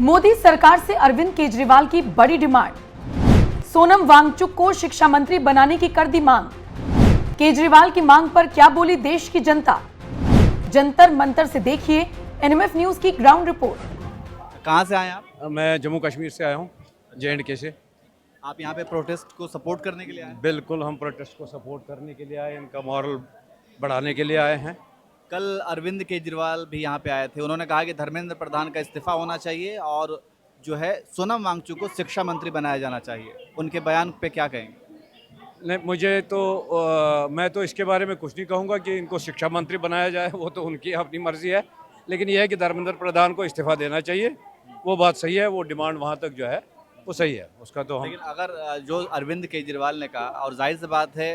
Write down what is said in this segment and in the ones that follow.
मोदी सरकार से अरविंद केजरीवाल की बड़ी डिमांड। सोनम वांगचुक को शिक्षा मंत्री बनाने की कर दी मांग। केजरीवाल की मांग पर क्या बोली देश की जनता। जंतर मंतर से देखिए एनएमएफ न्यूज की ग्राउंड रिपोर्ट। कहां से आए आप? मैं जम्मू कश्मीर से आया हूँ, JNK से। आप यहां पे प्रोटेस्ट को सपोर्ट करने के लिए आए? बिल्कुल, हम प्रोटेस्ट को सपोर्ट करने के लिए आए, इनका मॉरल बढ़ाने के लिए आए हैं। कल अरविंद केजरीवाल भी यहां पे आए थे। उन्होंने कहा कि धर्मेंद्र प्रधान का इस्तीफा होना चाहिए और जो है सोनम वांगचुक को शिक्षा मंत्री बनाया जाना चाहिए। उनके बयान पे क्या कहेंगे? नहीं, मुझे तो मैं तो इसके बारे में कुछ नहीं कहूँगा कि इनको शिक्षा मंत्री बनाया जाए, वो तो उनकी अपनी मर्जी है। लेकिन यह है कि धर्मेंद्र प्रधान को इस्तीफा देना चाहिए, वो बात सही है, वो डिमांड वहाँ तक जो है वो सही है, उसका तो हम। लेकिन अगर जो अरविंद केजरीवाल ने कहा, और जाहिर सी बात है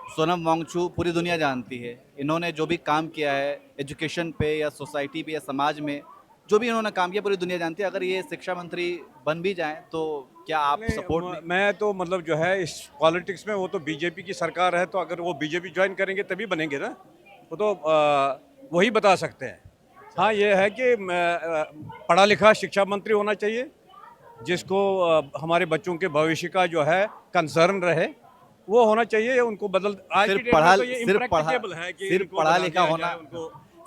सोनम वांगचुक पूरी दुनिया जानती है, इन्होंने जो भी काम किया है एजुकेशन पे या सोसाइटी पे या समाज में, जो भी इन्होंने काम किया पूरी दुनिया जानती है। अगर ये शिक्षा मंत्री बन भी जाएं तो क्या आप सपोर्ट नहीं? मैं तो मतलब जो है इस पॉलिटिक्स में, वो तो बीजेपी की सरकार है, तो अगर वो बीजेपी ज्वाइन करेंगे तभी बनेंगे ना, वो तो वही बता सकते हैं। हाँ, ये है कि पढ़ा लिखा शिक्षा मंत्री होना चाहिए, जिसको हमारे बच्चों के भविष्य का जो है कंसर्न रहे, वो होना चाहिए। उनको बदल आज की डेट में तो ये इम्प्रैक्टिकेबल है कि सिर्फ पढ़ा लिखा होना,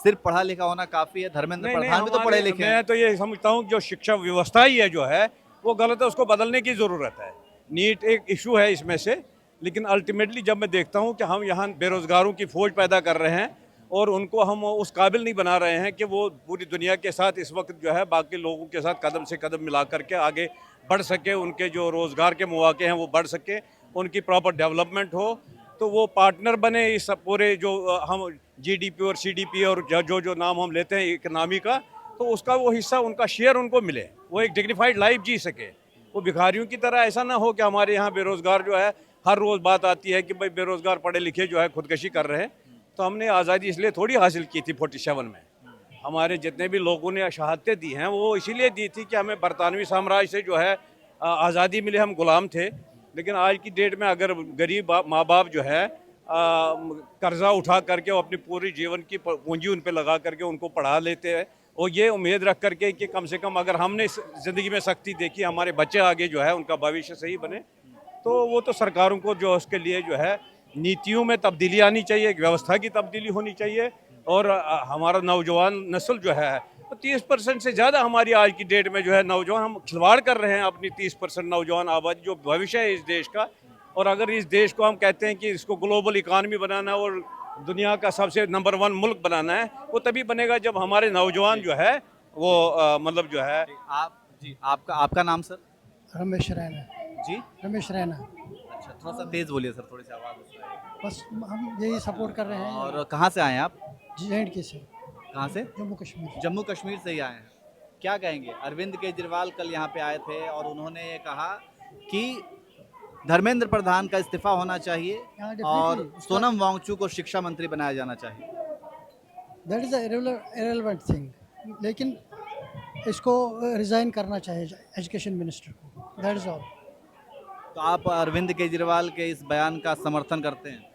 सिर्फ पढ़ा लिखा होना काफी है। धर्मेंद्र प्रधान भी तो पढ़े लिखे हैं। मैं तो ये समझता हूँ जो शिक्षा व्यवस्था ही है जो है वो गलत है, उसको बदलने की ज़रूरत है। नीट एक इशू है इसमें से, लेकिन अल्टीमेटली जब मैं देखता हूँ कि हम यहाँ बेरोजगारों की फौज पैदा कर रहे हैं और उनको हम उस काबिल नहीं बना रहे हैं कि वो पूरी दुनिया के साथ इस वक्त जो है बाकी लोगों के साथ कदम से कदम मिला करके आगे बढ़ सके, उनके जो रोज़गार के मौके हैं वो बढ़ सके, उनकी प्रॉपर डेवलपमेंट हो, तो वो पार्टनर बने इस पूरे जो हम GDP और CDP और जो जो नाम हम लेते हैं इकनॉमी का, तो उसका वो हिस्सा, उनका शेयर उनको मिले, वो एक डिग्निफाइड लाइफ जी सके। वो भिखारियों की तरह ऐसा ना हो कि हमारे यहाँ बेरोज़गार जो है हर रोज़ बात आती है कि भाई बेरोज़गार पढ़े लिखे जो है खुदकशी कर रहे हैं। तो हमने आज़ादी इसलिए थोड़ी हासिल की थी 47 में। हमारे जितने भी लोगों ने शहादतें दी हैं वो इसीलिए दी थी कि हमें बरतानवी साम्राज्य से जो है आज़ादी मिले, हम गुलाम थे। लेकिन आज की डेट में अगर गरीब माँ बाप जो है कर्जा उठा करके वो अपनी पूरी जीवन की पूंजी उन पे लगा करके उनको पढ़ा लेते हैं, और ये उम्मीद रख करके कि कम से कम अगर हमने ज़िंदगी में सख्ती देखी, हमारे बच्चे आगे जो है उनका भविष्य सही बने, तो वो तो सरकारों को जो उसके लिए जो है नीतियों में तब्दीली आनी चाहिए, एक व्यवस्था की तब्दीली होनी चाहिए। और हमारा नौजवान नस्ल जो है तो 30% से ज़्यादा हमारी आज की डेट में जो है नौजवान, हम खिलवाड़ कर रहे हैं अपनी 30% नौजवान आबादी जो भविष्य है इस देश का। और अगर इस देश को हम कहते हैं कि इसको ग्लोबल इकानमी बनाना और दुनिया का सबसे नंबर 1 मुल्क बनाना है, वो तभी बनेगा जब हमारे नौजवान जो है वो मतलब जो है। आप जी, आपका नाम सर? रमेश रैना। जी, रमेश रैना। अच्छा, थोड़ा सा तेज बोलिए सर, थोड़ी सी आवाज़। बस हम यही सपोर्ट कर रहे हैं। और कहाँ से आए हैं आप? JNK से। कहाँ से? जम्मू कश्मीर। जम्मू कश्मीर से ही आए हैं। क्या कहेंगे? अरविंद केजरीवाल कल यहाँ पे आए थे और उन्होंने ये कहा कि धर्मेंद्र प्रधान का इस्तीफा होना चाहिए और सोनम वांगचुक को शिक्षा मंत्री बनाया जाना चाहिए। दैट इज इरेलेवेंट थिंग, लेकिन इसको रिजाइन करना चाहिए एजुकेशन मिनिस्टर को। That is all. तो आप अरविंद केजरीवाल के इस बयान का समर्थन करते हैं?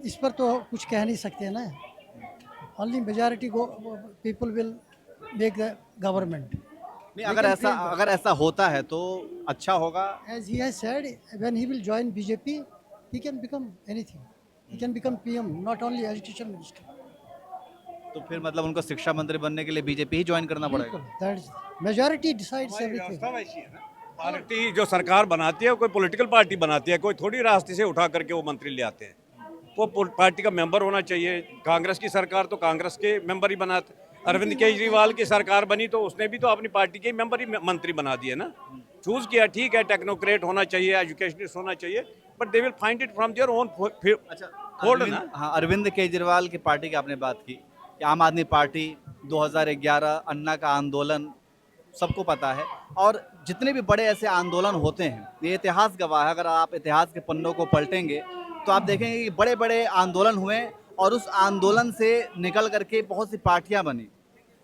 इस पर तो कुछ कह नहीं सकते ना। ओनली मेजॉरिटी को people will make the government. नहीं, अगर ऐसा होता है तो अच्छा होगा। As he has said, when he will join BJP, he can become anything. He can become PM, not only education minister. तो फिर मतलब उनको शिक्षा मंत्री बनने के लिए बीजेपी ही ज्वाइन करना पड़ेगा। That is majority decides everything. Party जो सरकार बनाती है कोई पॉलिटिकल पार्टी बनाती है, कोई थोड़ी रास्ते से उठा करके वो मंत्री ले आते हैं। वो पार्टी का मेंबर होना चाहिए। कांग्रेस की सरकार तो कांग्रेस के मेंबर ही बनाते। अरविंद केजरीवाल की सरकार बनी तो उसने भी तो अपनी पार्टी के मेंबर ही मंत्री बना दिए ना, चूज किया। ठीक है, टेक्नोक्रेट होना चाहिए, एजुकेशनिस्ट होना चाहिए, but they will find it from their own. अच्छा, हाँ, अरविंद केजरीवाल की पार्टी की आपने बात की, आम आदमी पार्टी 2011 अन्ना का आंदोलन सबको पता है, और जितने भी बड़े ऐसे आंदोलन होते हैं ये इतिहास गवाह है। अगर आप इतिहास के पन्नों को पलटेंगे तो आप देखेंगे कि बड़े बड़े आंदोलन हुए और उस आंदोलन से निकल करके बहुत सी पार्टियां बनी।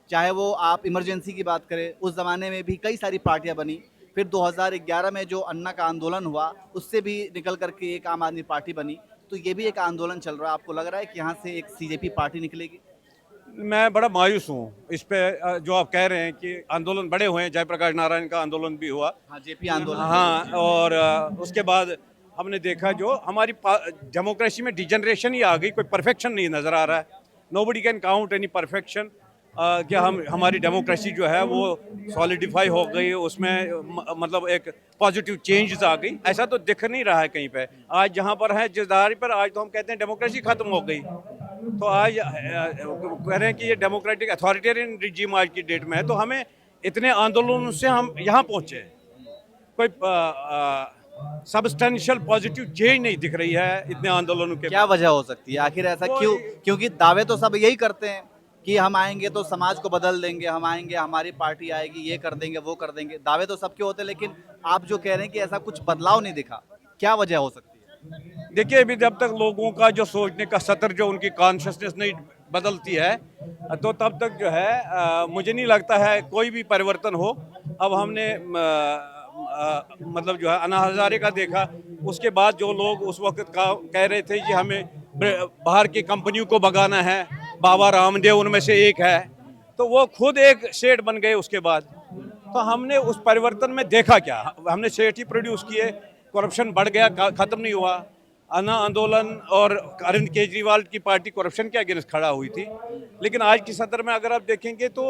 चाहे वो आप इमरजेंसी की बात करें, उस ज़माने में भी कई सारी पार्टियां बनी। फिर 2011 में जो अन्ना का आंदोलन हुआ उससे भी निकल करके एक आम आदमी पार्टी बनी। तो ये भी एक आंदोलन चल रहा है। आपको लग रहा है कि यहाँ से एक CJP पार्टी निकलेगी? मैं बड़ा मायूस हूँ इस पे जो आप कह रहे हैं कि आंदोलन बड़े हुए हैं, जयप्रकाश नारायण का आंदोलन भी हुआ। हाँ, जेपी आंदोलन। हाँ, और उसके बाद हमने देखा जो हमारी डेमोक्रेसी में डिजनरेशन ही आ गई, कोई परफेक्शन नहीं नज़र आ रहा है। Nobody can count any perfection कि हमारी डेमोक्रेसी जो है वो सॉलिडिफाई हो गई, उसमें मतलब एक पॉजिटिव चेंजेस आ गई, ऐसा तो दिख नहीं रहा है कहीं पे। आज जहाँ पर है जिस धारी पर, आज तो हम कहते हैं डेमोक्रेसी खत्म हो गई। तो आज कह रहे हैं कि ये डेमोक्रेटिक अथॉरिटेरियन रिजीम आज की डेट में है। तो हमें इतने आंदोलनों से हम यहाँ पहुँचे, कोई सब्सटेंशियल पॉजिटिव चेंज नहीं दिख रही है इतने आंदोलनों के क्या वजह हो सकती है आखिर ऐसा क्यों? क्योंकि दावे तो सब यही करते हैं कि हम आएंगे तो समाज को बदल देंगे, हम आएंगे हमारी पार्टी आएगी, ये कर देंगे वो कर देंगे, दावे तो सबके होते हैं, लेकिन आप जो कह रहे हैं कि ऐसा कुछ बदलाव नहीं दिखा, क्या वजह हो सकती है? देखिए, अभी जब तक लोगों का जो सोचने का सतर, जो उनकी कॉन्शियसनेस नहीं बदलती है, तो तब तक जो है मुझे नहीं लगता है कोई भी परिवर्तन हो। अब हमने मतलब जो है अन्ना हजारे का देखा, उसके बाद जो लोग उस वक्त कह रहे थे कि हमें बाहर की कंपनियों को भगाना है, बाबा रामदेव उनमें से एक है, तो वो खुद एक सेठ बन गए उसके बाद। तो हमने उस परिवर्तन में देखा क्या, हमने सेठ ही प्रोड्यूस किए, करप्शन बढ़ गया, खत्म नहीं हुआ। अन्ना आंदोलन और अरविंद केजरीवाल की पार्टी करप्शन के अगेंस्ट खड़ा हुई थी, लेकिन आज की सत्र में अगर आप देखेंगे तो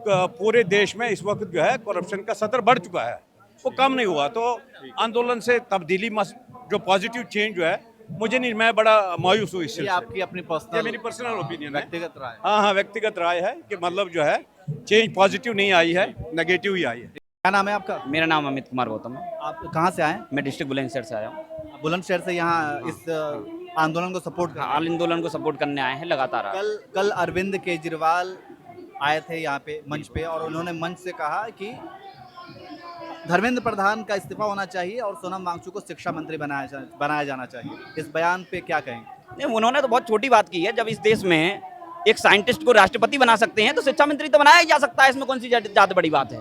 पूरे देश में इस वक्त जो है करप्शन का सतर बढ़ चुका है, वो कम नहीं हुआ। तो आंदोलन से तब्दीली जो पॉजिटिव चेंज जो है, मुझे नहीं, मैं बड़ा मायूस हूँ इससे। ये आपकी अपनी पर्सनल, मेरी पर्सनल ओपिनियन है, व्यक्तिगत राय। हाँ, व्यक्तिगत राय है कि मतलब जो है चेंज पॉजिटिव नहीं आई है, नेगेटिव ही आई है। क्या नाम है आपका? मेरा नाम अमित कुमार गौतम है। आप कहाँ से आए? मैं डिस्ट्रिक्ट बुलंदशहर से आया हूँ। बुलंदशहर से यहाँ इस आंदोलन को सपोर्ट कर आंदोलन को सपोर्ट करने आए हैं लगातार। कल अरविंद केजरीवाल आए थे यहाँ पे मंच पे, और उन्होंने मंच से कहा कि धर्मेंद्र प्रधान का इस्तीफा होना चाहिए और सोनम वांगचुक को शिक्षा मंत्री बनाया जाना चाहिए। इस बयान पे क्या कहेंगे? नहीं, उन्होंने तो बहुत छोटी बात की है। जब इस देश में एक साइंटिस्ट को राष्ट्रपति बना सकते हैं तो शिक्षा मंत्री तो बनाया ही जा सकता है, इसमें कौन सी ज्यादा बड़ी बात है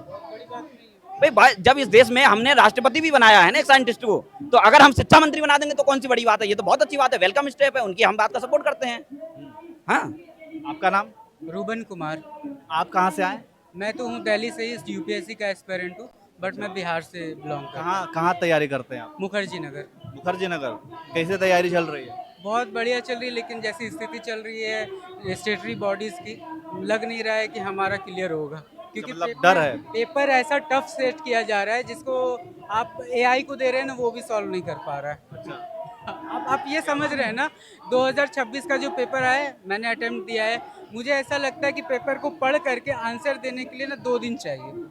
भाई? जब इस देश में हमने राष्ट्रपति भी बनाया है ना एक साइंटिस्ट को, तो अगर हम शिक्षा मंत्री बना देंगे तो कौन सी बड़ी बात है? ये तो बहुत अच्छी बात है, वेलकम स्टेप है उनकी, हम बात का सपोर्ट करते हैं। हाँ, आपका नाम? रूबन कुमार। आप कहाँ से आए? मैं तो हूँ दिल्ली से ही, यूपीएससी का एस्पिरेंट हूँ, बट मैं बिहार से बिलोंग करता हूँ। कहाँ तैयारी करते हैं आप? मुखर्जी नगर। मुखर्जी नगर। कैसे तैयारी चल रही है? बहुत बढ़िया चल रही है, लेकिन जैसी स्थिति चल रही है स्टेटरी बॉडीज की, लग नहीं रहा है कि हमारा क्लियर होगा, क्योंकि मतलब डर है। पेपर ऐसा टफ सेट किया जा रहा है जिसको आप एआई को दे रहे हैं ना, वो भी सॉल्व नहीं कर पा रहा है। अच्छा, अब आप ये समझ रहे हैं ना, 2026 का जो पेपर है, मैंने अटेम्प्ट दिया है, मुझे ऐसा लगता है कि पेपर को पढ़ करके आंसर देने के लिए ना 2 दिन चाहिए।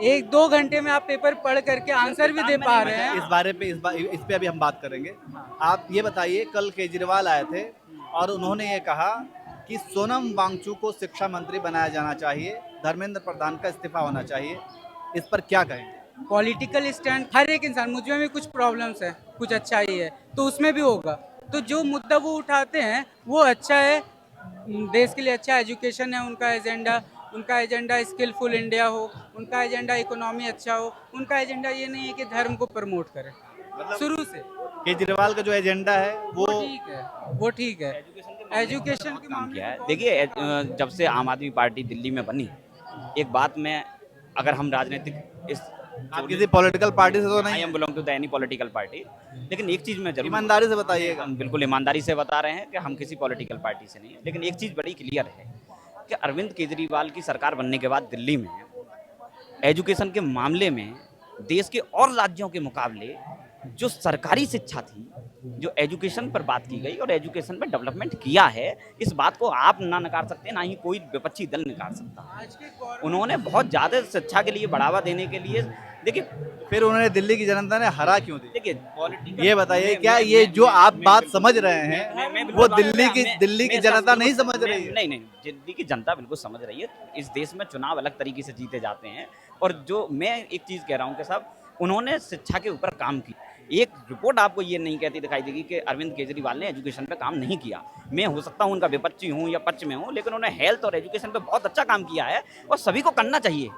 1-2 घंटे में आप पेपर पढ़ करके आंसर भी दे पा रहे हैं। इस बारे पे इस पे अभी हम बात करेंगे। आप ये बताइए, कल केजरीवाल आए थे और उन्होंने ये कहा कि सोनम वांगचुक को शिक्षा मंत्री बनाया जाना चाहिए, धर्मेंद्र प्रधान का इस्तीफा होना चाहिए, इस पर क्या कहेंगे? पॉलिटिकल स्टैंड हर एक इंसान, मुझ में भी कुछ प्रॉब्लम्स है, कुछ अच्छा ही है, तो उसमें भी होगा। तो जो मुद्दा वो उठाते हैं वो अच्छा है, देश के लिए अच्छा एजुकेशन है उनका एजेंडा स्किलफुल इंडिया हो, उनका एजेंडा इकोनॉमी अच्छा हो, उनका एजेंडा ये नहीं है कि धर्म को प्रमोट करें। मतलब शुरू से केजरीवाल का जो एजेंडा है वो ठीक है, एजुकेशन के काम मामले किया है। में देखिए, जब से आम आदमी पार्टी दिल्ली में बनी, एक बात में, अगर हम राजनीतिक आप किसी पॉलिटिकल पार्टी से तो आई नहीं? Am belong to the any political party, लेकिन एक चीज़ में जरूर, ईमानदारी से बताइएगा। हम बिल्कुल ईमानदारी से बता रहे हैं कि हम किसी पॉलिटिकल पार्टी से नहीं है, लेकिन एक चीज़ बड़ी क्लियर है कि अरविंद केजरीवाल की सरकार बनने के बाद दिल्ली में एजुकेशन के मामले में देश के और राज्यों के मुकाबले जो सरकारी शिक्षा थी, जो एजुकेशन पर बात की गई और एजुकेशन में डेवलपमेंट किया है, इस बात को आप ना नकार सकते, ना ही कोई विपक्षी दल नकार सकता। उन्होंने बहुत ज़्यादा शिक्षा के लिए बढ़ावा देने के लिए, देखिए, फिर उन्होंने दिल्ली की जनता ने हरा क्यों दी? देखिए पॉलिटिकल, ये बताइए, क्या ये जो आप बात समझ रहे हैं वो दिल्ली की जनता नहीं समझ रही है? नहीं, दिल्ली की जनता बिल्कुल समझ रही है। इस देश में चुनाव अलग तरीके से जीते जाते हैं, और जो मैं एक चीज़ कह रहा हूँ कि साहब, उन्होंने शिक्षा के ऊपर काम किया। एक रिपोर्ट आपको ये नहीं कहती दिखाई देगी कि अरविंद केजरीवाल ने एजुकेशन पे काम नहीं किया। मैं हो सकता हूँ उनका विपक्षी हूँ या पक्ष में हूँ, लेकिन उन्होंने हेल्थ और एजुकेशन पे बहुत अच्छा काम किया है, और सभी को करना चाहिए।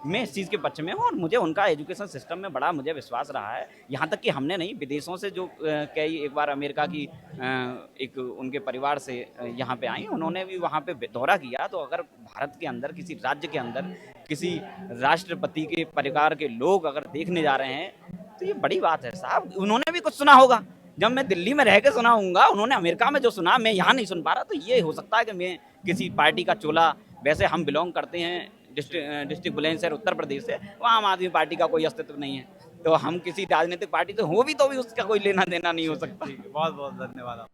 मैं इस चीज़ के पक्ष में हूँ और मुझे उनका एजुकेशन सिस्टम में बड़ा मुझे विश्वास रहा है। यहाँ तक कि हमने नहीं, विदेशों से जो कई एक बार अमेरिका की एक उनके परिवार से यहाँ पे आई, उन्होंने भी वहाँ पे दौरा किया। तो अगर भारत के अंदर किसी राज्य के अंदर किसी राष्ट्रपति के परिवार के लोग अगर देखने जा रहे हैं तो ये बड़ी बात है साहब। उन्होंने भी कुछ सुना होगा। जब मैं दिल्ली में रह के सुना हूँगा, उन्होंने अमेरिका में जो सुना मैं यहाँ नहीं सुन पा रहा। तो ये हो सकता है कि मैं किसी पार्टी का चोला, वैसे हम बिलोंग करते हैं डिस्ट्रिक्ट बुलंदशहर उत्तर प्रदेश से, वहाँ आम आदमी पार्टी का कोई अस्तित्व नहीं है। तो हम किसी राजनीतिक पार्टी से हो भी तो भी उसका कोई लेना देना नहीं हो सकता। बहुत बहुत धन्यवाद।